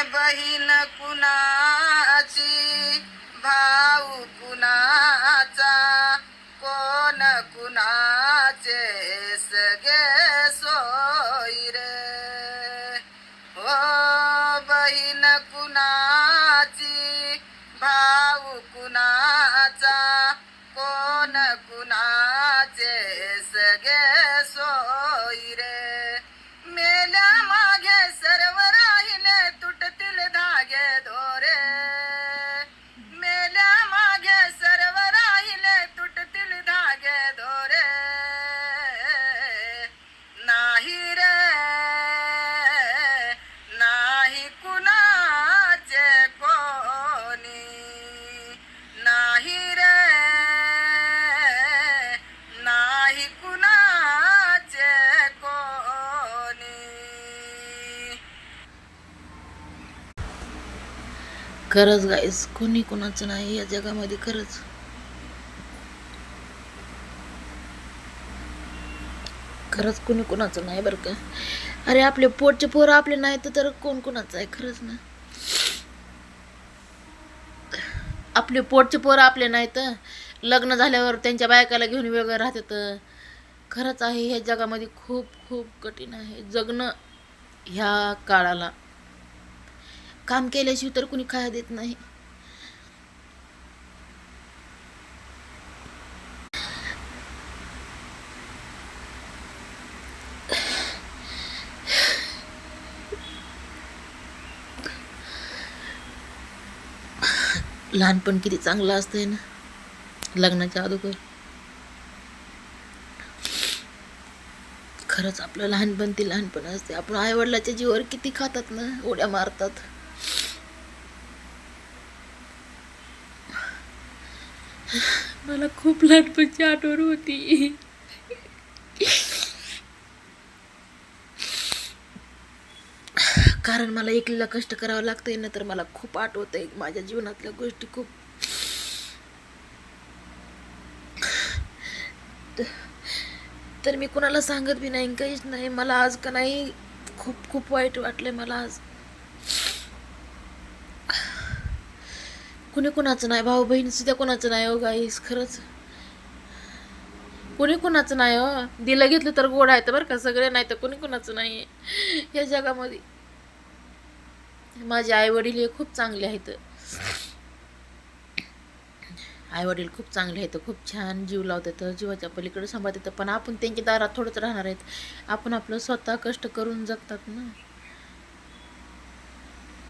बहीण कुणाची, भाऊ कुणाचा, कोण कुणाचे सगळे सोयी रे. हो बहीण कुणाची, भाऊ कुणाचा, कोण कुणाचे सगळे सोयी रे. मेल्या मागे सर्व राहिले तुटतील धागे दोरे. मेल्या मागे सर्व राहिले तुटतील धागे दोरे. नाही रे नाही कुणाचे कोणी, नाही रे नाही कुणाचे कोणी. खरंच गाईस, कोणी कोणाचं नाही या जगामध्ये. खरंच खरंच कोणी कोणाचं नाही बरं का. अरे आपले पोटचे पोरं आपले नाही तर कोण कोणाचं आहे. खरंच ना, आपले पोटचे पोरं आपले नाही तर लग्न झाल्यावर त्यांच्या बायकाला घेऊन वेगळं राहतात. खरंच आहे, ह्या जगामध्ये खूप खूप कठीण आहे जगणं. ह्या काळाला काम केल्याशिवाय तर कुणी खाया देत नाही. लहानपण किती चांगलं असतंय ना, लग्नाच्या अगोदर. खरंच आपलं लहानपण ते लहानपण असते. आपण आईवडिलाच्या जीवावर किती खातात ना, उड्या मारतात. मला खूप लहानपणची आठवण होती. कारण मला एकलीला कष्ट करावं लागतंय ना, तर मला खूप आठवतंय माझ्या जीवनातल्या गोष्टी खूप. तर मी कुणाला सांगत बी नाही, काहीच नाही. मला आज का नाही खूप खूप वाईट वाटलंय मला आज. कुणी कुणाचं नाही, भाऊ बहीण सुद्धा कुणाचं नाही हो गाईस. खरंच कुणी कुणाचं नाही हो. दिलं घेतलं तर गोड आहे तर बरं का, सगळे नाही तर कुणी कुणाचं नाही या जगामध्ये. माझे आई वडील हे खूप चांगले आहेत. आई वडील खूप चांगले आहेत, खूप छान जीव लावतात, जीवाच्या पलीकडे सांभाळतात. पण आपण त्यांच्या दारात थोडंच राहणार आहेत. आपण आपलं स्वतः कष्ट करून जगतात ना.